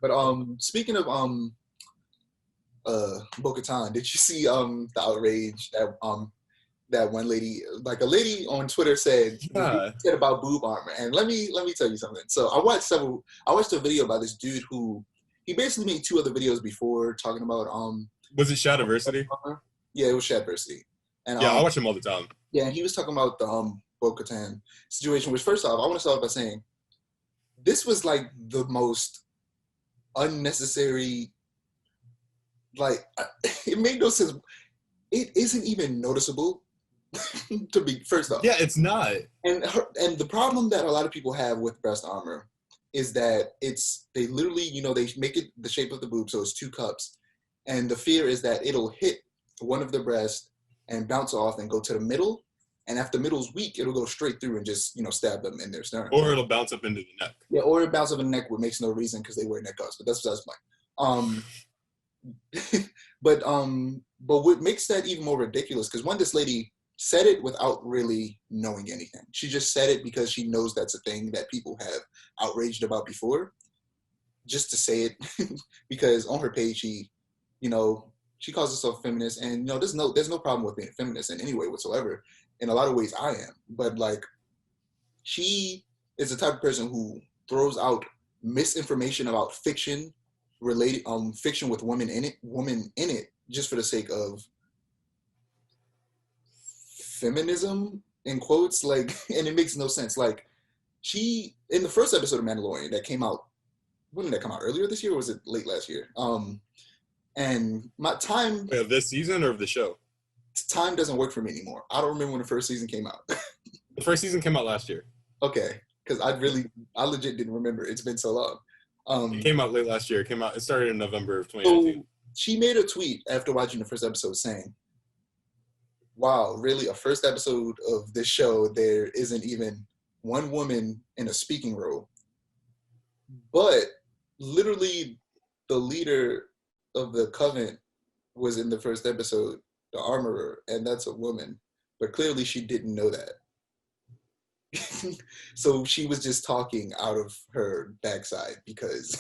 But speaking of Bo-Katan, did you see the outrage that one lady, like a lady on Twitter Yeah. said about boob armor? And let me tell you something. So I watched a video by this dude who he basically made two other videos before talking about Was it Shadiversity? armor. Yeah, it was Shadversity. And Yeah, I watch him all the time. yeah, and he was talking about the Bo-Katan situation, which first off, I want to start by saying this was like the most unnecessary, like it made no sense. It isn't even noticeable to be first off. Yeah, it's not. And the problem that a lot of people have with breast armor is that they literally, they make it the shape of the boob, so it's two cups, and the fear is that it'll hit one of the breasts and bounce off and go to the middle, and if the middle's weak, it'll go straight through and just stab them in their sternum. Or it'll bounce up into the neck. Yeah, or it bounce up in the neck, which makes no reason because they wear neck guards. But that's like, but what makes that even more ridiculous? Because this lady said it without really knowing anything. She just said it because she knows that's a thing that people have outraged about before, just to say it. Because on her page, she calls herself feminist, and there's no problem with being a feminist in any way whatsoever. In a lot of ways, I am, but like, she is the type of person who throws out misinformation about fiction fiction with women in it just for the sake of feminism in quotes, like, and it makes no sense. Like, she in the first episode of Mandalorian that came out, when did that come out, earlier this year or was it late last year? And my time Wait, of this season or of the show? Time doesn't work for me anymore. I don't remember when the first season came out. The first season came out last year. Okay, because I legit didn't remember. It's been so long. It came out late last year. It started in November of 2019. So she made a tweet after watching the first episode saying, wow, really, a first episode of this show, there isn't even one woman in a speaking role. But literally the leader of the Covenant was in the first episode, the Armorer, and that's a woman. But clearly she didn't know that. So she was just talking out of her backside because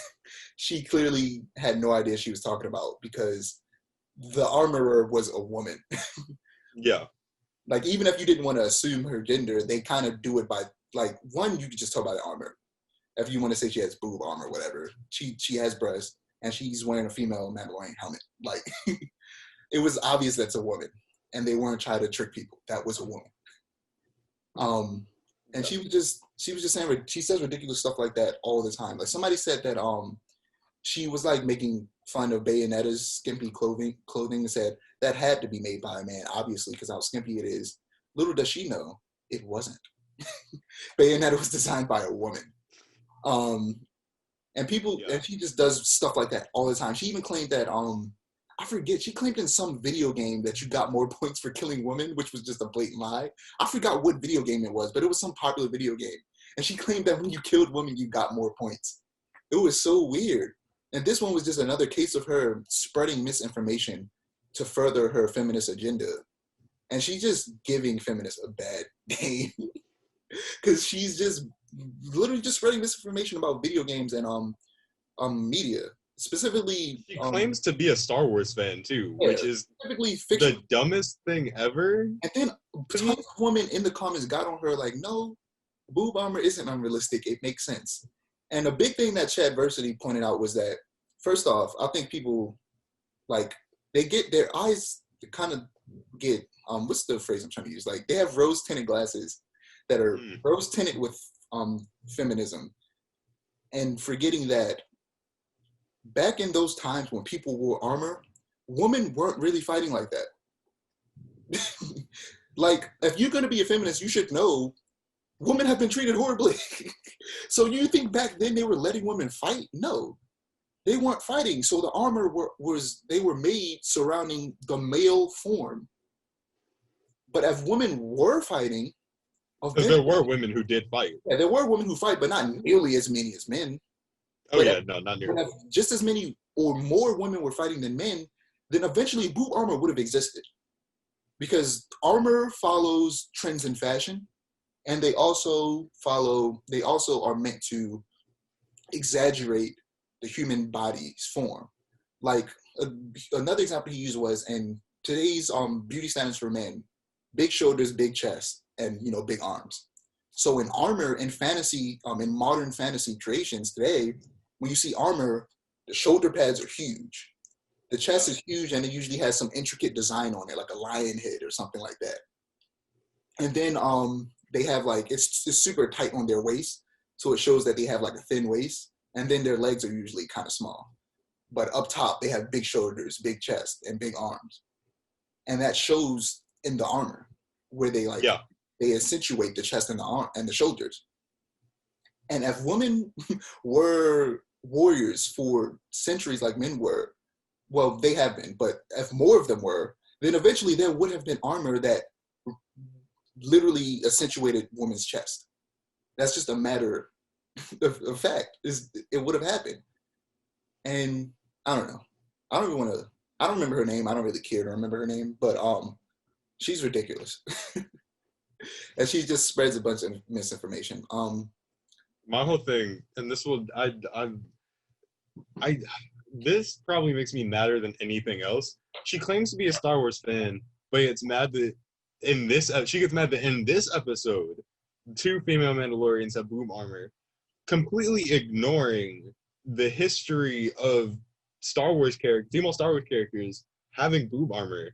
she clearly had no idea she was talking about, because the Armorer was a woman. Yeah. Like, even if you didn't want to assume her gender, they kind of do it by, like, one, you could just tell by the armor. If you want to say she has boob armor, whatever, she has breasts, and she's wearing a female Mandalorian helmet. Like, it was obvious that's a woman, and they weren't trying to trick people. That was a woman. And she was just saying, she says ridiculous stuff like that all the time. Like, somebody said that she was like making fun of Bayonetta's skimpy clothing and said that had to be made by a man, obviously, because how skimpy it is. Little does she know, it wasn't. Bayonetta was designed by a woman. And she just does stuff like that all the time. She even claimed that I forget, she claimed in some video game that you got more points for killing women, which was just a blatant lie. I forgot what video game it was, but it was some popular video game. And she claimed that when you killed women, you got more points. It was so weird. And this one was just another case of her spreading misinformation to further her feminist agenda. And she's just giving feminists a bad name. Because she's just literally just spreading misinformation about video games and media. Specifically, she claims to be a Star Wars fan too, which is fiction. The dumbest thing ever. And then tons of women in the comments got on her like, no, boob armor isn't unrealistic. It makes sense. And a big thing that Chadversity pointed out was that, first off, I think people, like, they get their eyes kind of get, what's the phrase I'm trying to use? Like, they have rose-tinted glasses that are rose-tinted with feminism, and forgetting that back in those times when people wore armor, women weren't really fighting like that. Like, if you're going to be a feminist, you should know women have been treated horribly. So you think back then they were letting women fight? No, they weren't fighting. So the armor they were made surrounding the male form. But if women were fighting, because there were women who did fight. Yeah, there were women who fight, but not nearly as many as men. Oh, yeah, no, not nearly. If just as many or more women were fighting than men, then eventually boob armor would have existed. Because armor follows trends in fashion, and they also are meant to exaggerate the human body's form. Like another example he used was in today's beauty standards for men, big shoulders, big chest, and big arms. So in armor in fantasy, in modern fantasy creations today, when you see armor, the shoulder pads are huge. The chest is huge, and it usually has some intricate design on it, like a lion head or something like that. And then they have like it's super tight on their waist, so it shows that they have like a thin waist. And then their legs are usually kind of small, but up top they have big shoulders, big chest, and big arms, and that shows in the armor where they they accentuate the chest and the arm and the shoulders. And if women were warriors for centuries like men were, well, they have been, but if more of them were, then eventually there would have been armor that literally accentuated women's chest. That's just a matter of fact. It would have happened. And I don't know. I don't remember her name. I don't really care to remember her name, but she's ridiculous. And she just spreads a bunch of misinformation. My whole thing, and this will, this probably makes me madder than anything else. She claims to be a Star Wars fan, but it's mad that she gets mad that in this episode, 2 female Mandalorians have boob armor, completely ignoring the history of female Star Wars characters having boob armor.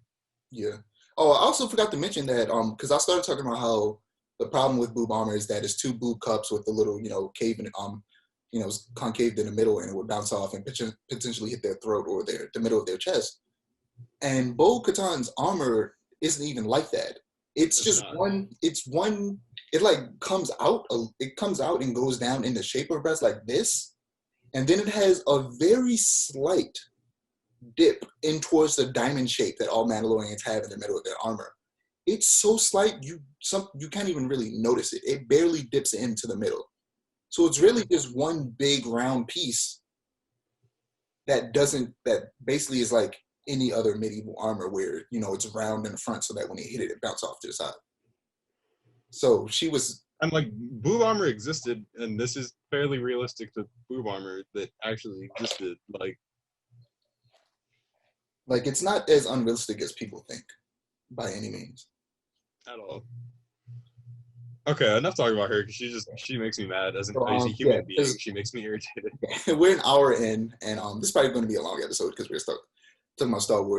Yeah. Oh, I also forgot to mention that because I started talking about how the problem with boob armor is that it's 2 boob cups with the little cave in concaved in the middle, and it would bounce off and potentially hit their throat or the middle of their chest. And Bo-Katan's armor isn't even like that. It's just one. It's one. It like comes out. It comes out and goes down in the shape of breast like this, and then it has a very slight dip in towards the diamond shape that all Mandalorians have in the middle of their armor. It's so slight you can't even really notice it. It barely dips into the middle. So it's really just one big round piece that basically is like any other medieval armor where, it's round in the front so that when they hit it, it bounces off to the side. So she was... And like boob armor existed, and this is fairly realistic to boob armor that actually existed. Like it's not as unrealistic as people think by any means. At all. Okay, enough talking about her because she makes me mad as a human being. She makes me irritated. We're an hour in, and this is probably going to be a long episode because we're talking about Star Wars.